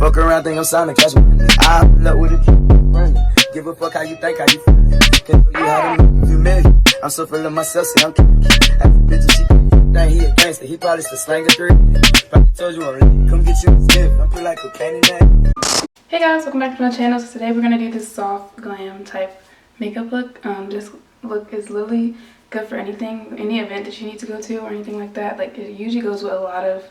Fuck around, think I'm signing cash money. I pull up with a running. Give a fuck how you think, how you feel. Can tell you how to make you million. I'm so full of myself, say I'm killing. That's the bitch, she think he a gangster. He probably still slang a 3. Probably told you I'm come get you a stiff. I feel like cocaine in that. Hey guys, welcome back to my channel. So today we're gonna do this soft glam type makeup look. This look is literally good for anything, any event that you need to go to or anything like that. Like, it usually goes with a lot of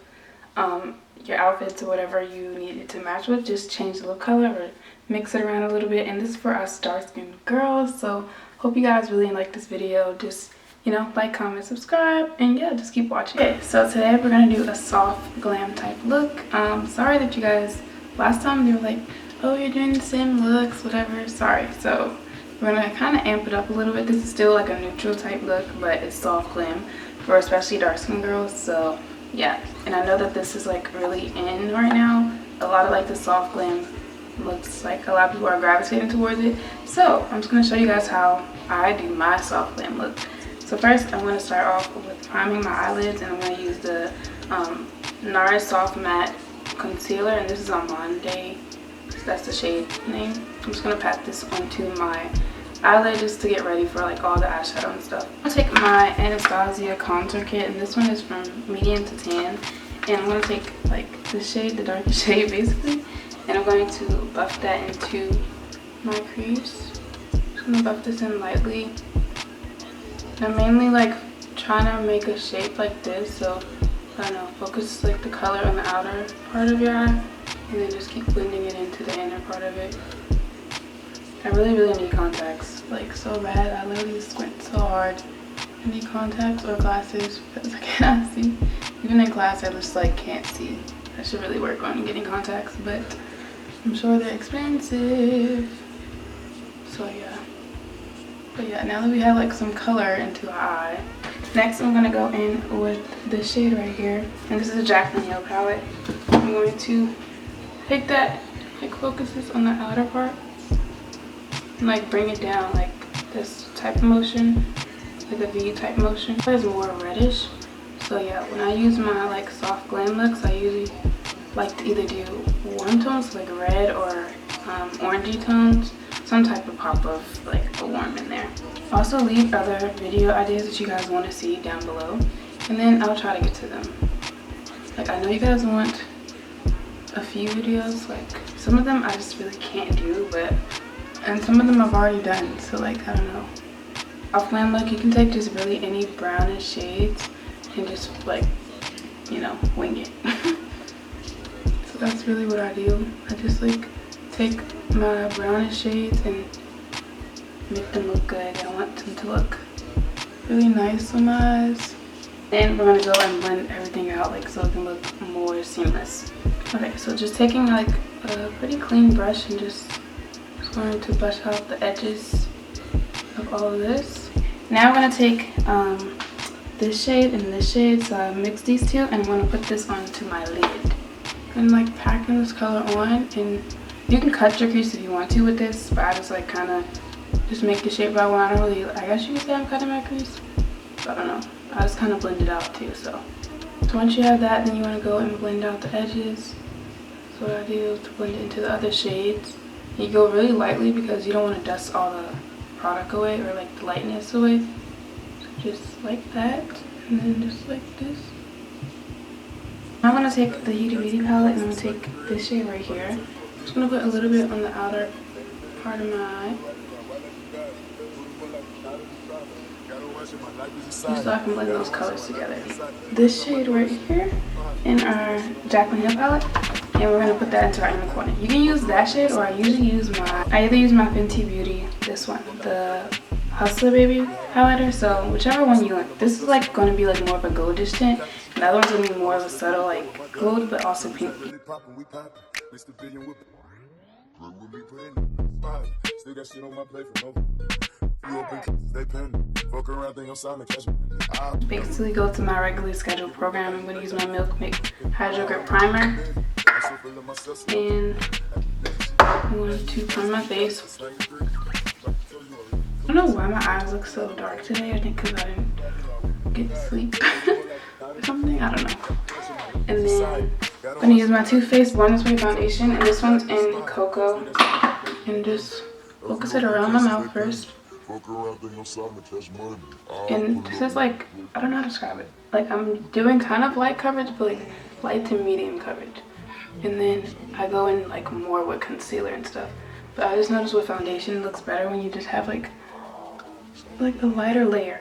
your outfits or whatever you need it to match with. Just change the lip color or mix it around a little bit. And this is for us dark skinned girls. So hope you guys really like this video. Just, you know, like, comment, subscribe, and yeah, just keep watching. Okay, so today we're gonna do a soft glam type look. Sorry that you guys, last time they were like, oh, you're doing the same looks, whatever. Sorry. So we're gonna kind of amp it up a little bit. This is still like a neutral type look, but it's soft glam for especially dark skin girls. So yeah, and I know that this is like really in right now. A lot of like the soft glam looks, like a lot of people are gravitating towards it. So I'm just gonna show you guys how I do my soft glam look. So first I'm gonna start off with priming my eyelids, and I'm gonna use the NARS Soft Matte Concealer, and this is on Monday. That's the shade name. I'm just gonna pat this onto my eyelid just to get ready for like all the eyeshadow and stuff. I'm gonna take my Anastasia contour kit, and this one is from medium to tan, and I'm gonna take like this shade, the darkest shade basically, and I'm going to buff that into my crease. Just gonna buff this in lightly. And I'm mainly like trying to make a shape like this, so I don't know, focus like the color on the outer part of your eye, and then just keep blending it into the inner part of it. I really need contacts, like so bad. I literally squint so hard. I need contacts or glasses because I cannot see. Even in class I just like can't see. I should really work on getting contacts, but I'm sure they're expensive. So yeah. But yeah, now that we have like some color into our eye, next I'm gonna go in with this shade right here, and this is a Jaclyn Hill palette. I'm going to take that, like focus this on the outer part, and like bring it down like this type of motion, like a V type motion. It is more reddish. So yeah, when I use my like soft glam looks, I usually like to either do warm tones like red or orangey tones, some type of pop of like a warm in there. Also leave other video ideas that you guys want to see down below, and then I'll try to get to them. Like, I know you guys want a few videos, like some of them I just really can't do, and some of them I've already done, so like I don't know. Off glam look, you can take just really any brownish shades and just like, you know, wing it. So that's really what I do. I just like take my brownish shades and make them look good. I want them to look really nice on my eyes. Then we're gonna go and blend everything out like so it can look more seamless. Okay, so just taking like a pretty clean brush and just going to brush out the edges of all of this. Now I'm gonna take this shade and this shade, so I mix these two, and I'm gonna put this onto my lid. And like packing this color on, and you can cut your crease if you want to with this, but I just like kind of just make the shape I want. I don't really, I guess you could say I'm cutting my crease, but I don't know. I just kind of blend it out too. So once you have that, then you want to go and blend out the edges. So what I do is to blend it into the other shades. And you go really lightly because you don't want to dust all the product away or like the lightness away. So just like that, and then just like this. I'm going to take the Huda Beauty palette, and I'm going to take this shade right here. I'm just going to put a little bit on the outer part of my eye, just so I can blend those colors together. This shade right here in our Jaclyn Hill palette, and we're going to put that into our inner corner. You can use that shade, or I either use my Fenty Beauty, this one, the Hustler Baby highlighter. So whichever one you want. This is like going to be like more of a goldish tint, and the other one's going to be more of a subtle like gold but also pink. Basically go to my regularly scheduled program. I'm going to use my Milk Make Hydro Grip Primer, and I'm going to prime my face. I don't know why my eyes look so dark today. I think because I didn't get sleep or something. I don't know. And then I'm gonna use my Too Faced Born This Way foundation, and this one's in Cocoa, and just focus it around my mouth first. And this is like, I don't know how to describe it. Like, I'm doing kind of light coverage, but like light to medium coverage. And then I go in like more with concealer and stuff. But I just noticed with foundation, it looks better when you just have like a lighter layer.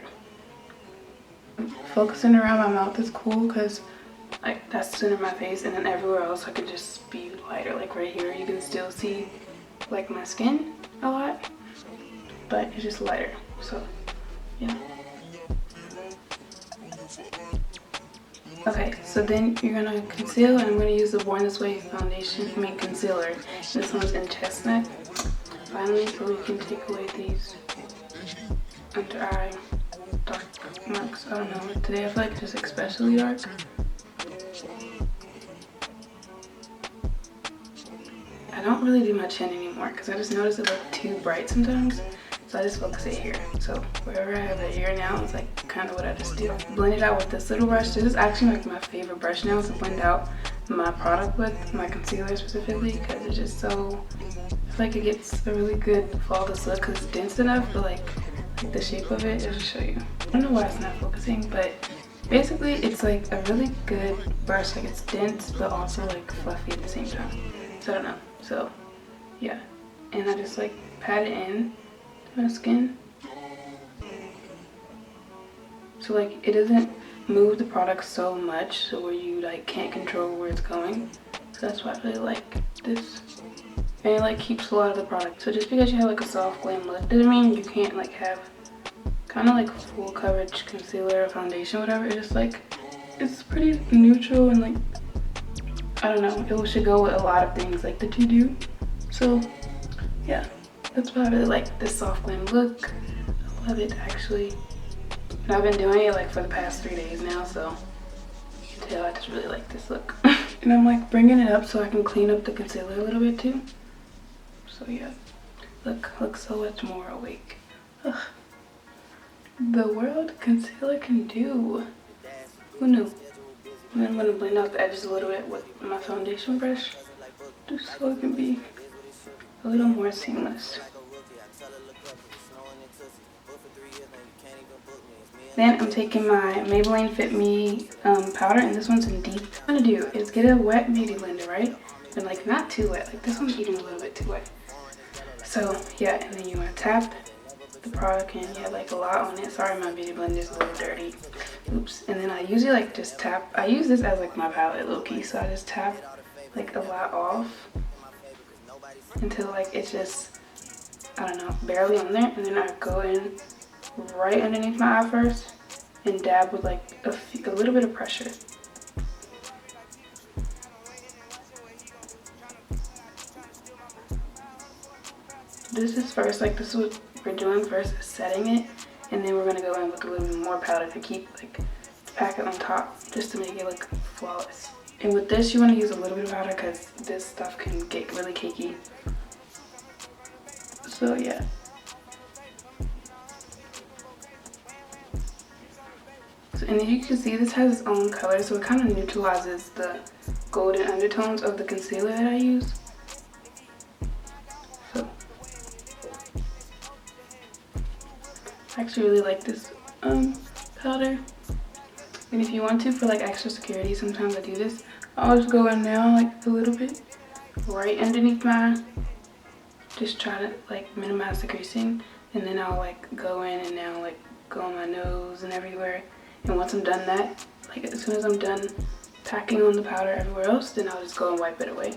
Focusing around my mouth is cool because like that's the center of my face, and then everywhere else I can just be lighter. Like right here, you can still see like my skin a lot, but it's just lighter. So yeah. Okay, so then you're gonna conceal, and I'm gonna use the Born This Way foundation, concealer. And this one's in Chestnut. Finally, so we can take away these under eye dark marks. I don't know, today I feel like it's just especially dark. I don't really do my chin anymore because I just notice it look too bright sometimes. So I just focus it here. So wherever I have it here now, it's like kind of what I just do. Blend it out with this little brush. This is actually like my favorite brush now to blend out my product with, my concealer specifically, because it's just so, I feel like it gets a really good flawless look because it's dense enough, but like the shape of it, I'll just show you. I don't know why it's not focusing, but basically it's like a really good brush. Like it's dense, but also like fluffy at the same time. So I don't know. So yeah, and I just like pat it in my skin, so like it doesn't move the product so much so where you like can't control where it's going. So that's why I really like this, and it like keeps a lot of the product. So just because you have like a soft glam look doesn't mean you can't like have kind of like full coverage concealer or foundation, whatever. It's just like it's pretty neutral, and like I don't know, it should go with a lot of things like that you do. So yeah, that's why I really like this soft glam look. I love it actually. And I've been doing it like for the past 3 days now, so you can tell I just really like this look. And I'm like bringing it up so I can clean up the concealer a little bit too. So yeah, look so much more awake. Ugh. The world concealer can do. Who knew? And then I'm gonna blend out the edges a little bit with my foundation brush, just so it can be a little more seamless. Then I'm taking my Maybelline Fit Me powder, and this one's in Deep. What I'm gonna do is get a wet beauty blender, right? But like not too wet, like this one's even a little bit too wet. So yeah, and then you wanna tap the product in. You have like a lot on it. Sorry, my beauty blender is a little dirty. Oops. And then I usually like just tap. I use this as like my palette low key, so I just tap like a lot off until like it's just, I don't know, barely on there, and then I go in right underneath my eye first and dab with like a little bit of pressure. This is first, like this is what we're doing first, is setting it, and then we're gonna go in with a little bit more powder to keep like pack it on top, just to make it look flawless. And with this, you want to use a little bit of powder because this stuff can get really cakey. So yeah. So, and then you can see this has its own color, so it kind of neutralizes the golden undertones of the concealer that I use. So I actually really like this powder. And if you want to, for like extra security, sometimes I do this. I'll just go in now like a little bit right underneath my eye. Just try to like minimize the creasing, and then I'll like go in and now like go on my nose and everywhere. And once I'm done that, like as soon as I'm done packing on the powder everywhere else, then I'll just go and wipe it away.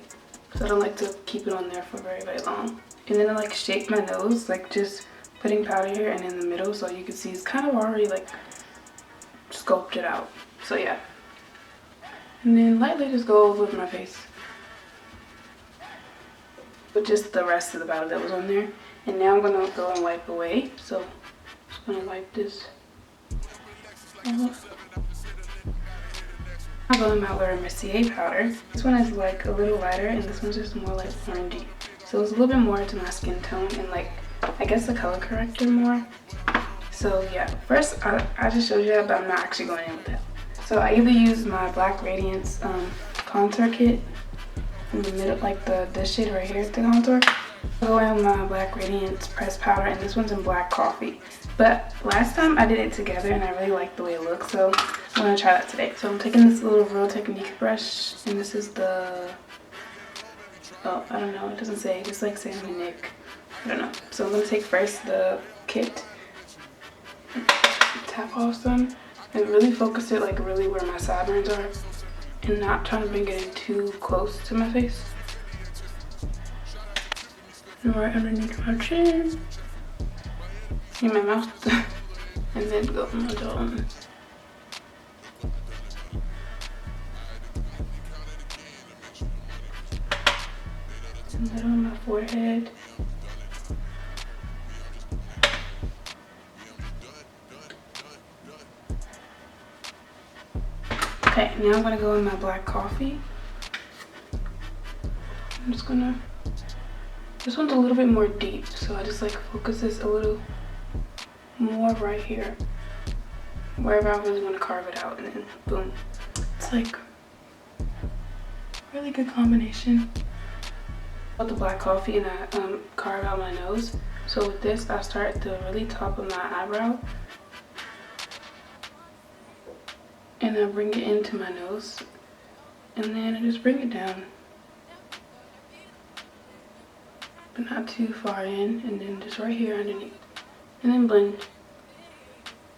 So I don't like to keep it on there for very, very long. And then I like shape my nose, like just putting powder here and in the middle, so you can see it's kind of already like sculpted out. So yeah. And then lightly just go over my face with just the rest of the powder that was on there. And now I'm gonna go and wipe away. So I'm just gonna wipe this off. I'm going my Laura Mercier powder. This one is like a little lighter, and this one's just more like orangey. So it's a little bit more to my skin tone and like, I guess the color corrector more. So yeah, first I just showed you that, but I'm not actually going in with that. So I either use my Black Radiance contour kit in the middle, like this shade right here is the contour. I'll go in with my Black Radiance pressed powder, and this one's in Black Coffee. But last time I did it together and I really liked the way it looks, so I'm gonna try that today. So I'm taking this little Real Technique brush, and this is the, oh, I don't know, it doesn't say, just like Sammy Nick. I don't know. So I'm gonna take first the kit, tap off some, and really focus it like really where my sideburns are, and not trying to bring it in too close to my face. And right underneath my chin, in my mouth, and then go on my jaw. And then on my forehead. Okay, now I'm gonna go in my Black Coffee. I'm just gonna, this one's a little bit more deep, so I just like focus this a little more right here, wherever I really want to carve it out, and then boom. It's like really good combination. With the Black Coffee, and I carve out my nose. So with this, I start at the really top of my eyebrow, and I bring it into my nose, and then I just bring it down, but not too far in, and then just right here underneath, and then blend.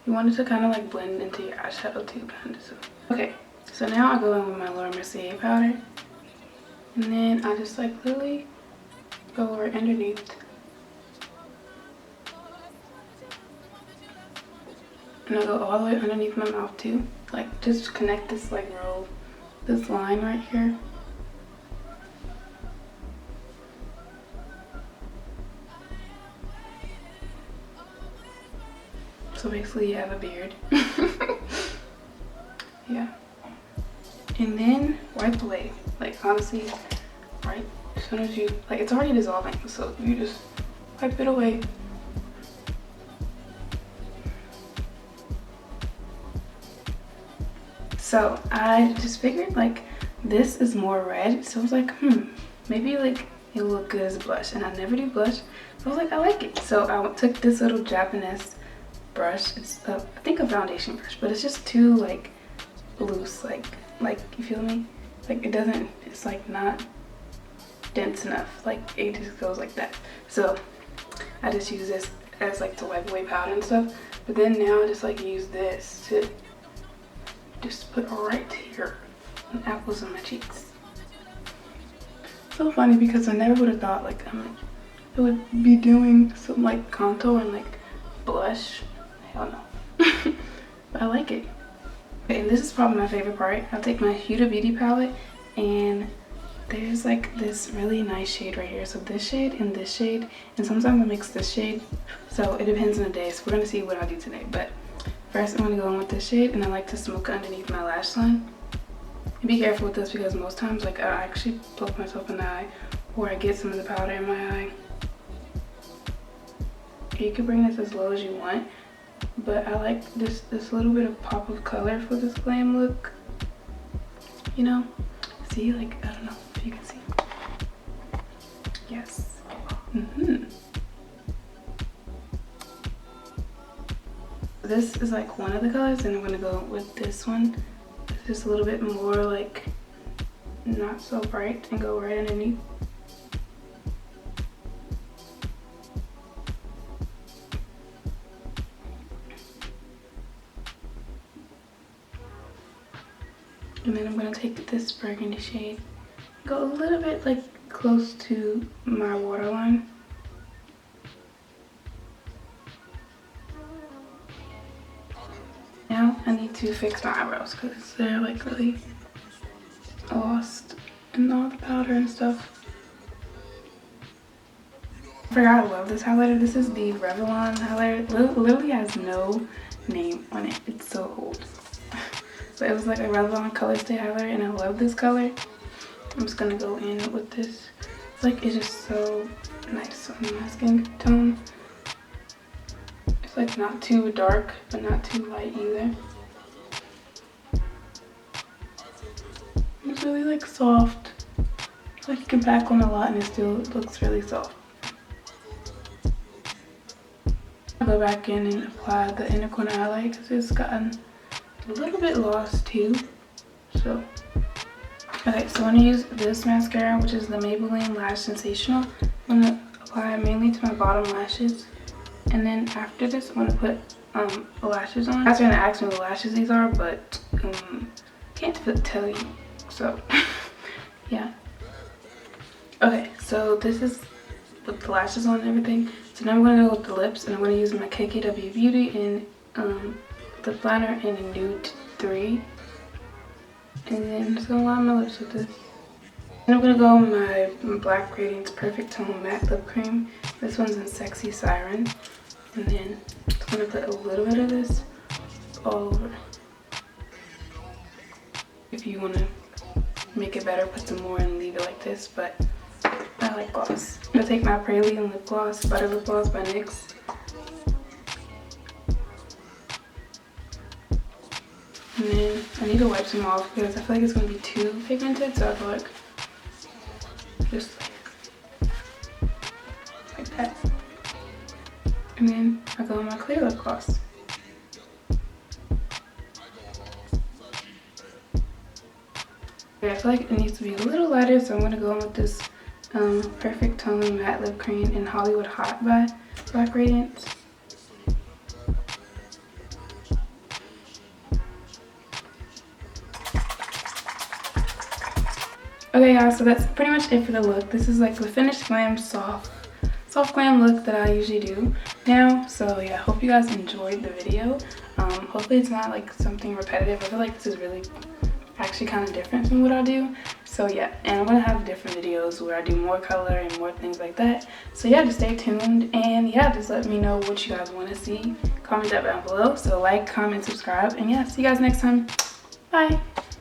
You want it to kind of like blend into your eyeshadow too, kind of. So okay, so now I go in with my Laura Mercier powder, and then I just like literally go right underneath, and I go all the way underneath my mouth too. Like just connect this like row, this line right here. So basically you have a beard. Yeah. And then wipe away. Like honestly, right as soon as you, like it's already dissolving, so you just wipe it away. So I just figured like this is more red, so I was like, maybe like it'll look good as a blush, and I never do blush, so I was like, I like it. So I took this little Japanese brush. It's I think a foundation brush, but it's just too like loose, like you feel me? Like it doesn't, it's like not dense enough, like it just goes like that. So I just use this as like to wipe away powder and stuff, but then now I just like use this to just put right here and apples on my cheeks. So funny because I never would have thought like I would be doing some like contour and like blush. Hell no. But I like it. Okay, and this is probably my favorite part. I'll take my Huda Beauty palette, and there's like this really nice shade right here. So this shade and this shade, and sometimes I mix this shade. So it depends on the day. So we're gonna see what I do today. But first I'm gonna go in with this shade, and I like to smoke underneath my lash line. And be careful with this because most times like I actually poke myself in the eye, or I get some of the powder in my eye. You can bring this as low as you want, but I like this little bit of pop of color for this glam look. You know, see, like I don't know if you can see. Yes. This is like one of the colors, and I'm gonna go with this one. It's just a little bit more like not so bright, and go right underneath. And then I'm gonna take this burgundy shade, go a little bit like close to my waterline. Now I need to fix my eyebrows because they're like really lost in all the powder and stuff. I forgot I love this highlighter. This is the Revlon highlighter. It literally has no name on it. It's so old. But it was like a Revlon Color Stay highlighter, and I love this color. I'm just gonna go in with this. It's like, it's just so nice on my skin tone. It's like not too dark, but not too light either. I'm just It's really like soft. Like you can pack on a lot and it still looks really soft. I'll go back in and apply the inner corner highlight because it's gotten a little bit lost too. So, okay, so I'm gonna use this mascara, which is the Maybelline Lash Sensational. I'm gonna apply it mainly to my bottom lashes. And then after this, I'm gonna put lashes on. You guys are gonna ask me what lashes these are, but can't tell you. So, yeah. Okay, so this is with the lashes on and everything. So now I'm gonna go with the lips, and I'm gonna use my KKW Beauty in lip liner in a nude 3. And then I'm just gonna line my lips with this. And I'm gonna go with my Black Radiance Perfect Tone Matte Lip Cream. This one's in Sexy Siren. And then I'm just gonna put a little bit of this all over. If you wanna make it better, put some more and leave it like this, but I like gloss. I'm gonna take my Praline lip gloss, Butter Lip Gloss by NYX. And then I need to wipe some off because I feel like it's gonna be too pigmented, so I feel like just like that. And then I go on my clear lip gloss. Okay, I feel like it needs to be a little lighter, so I'm gonna go in with this Perfect Tone Matte Lip Cream in Hollywood Hot by Black Radiance. Okay guys, so that's pretty much it for the look. This is like the finished glam soft glam look that I usually do now. So yeah, hope you guys enjoyed the video. Hopefully it's not like something repetitive. I feel like this is really actually kind of different from what I do. So yeah, and I'm gonna have different videos where I do more color and more things like that. So yeah, just stay tuned, and yeah, just let me know what you guys want to see. Comment that down below. So like, comment, subscribe, and yeah, see you guys next time. Bye.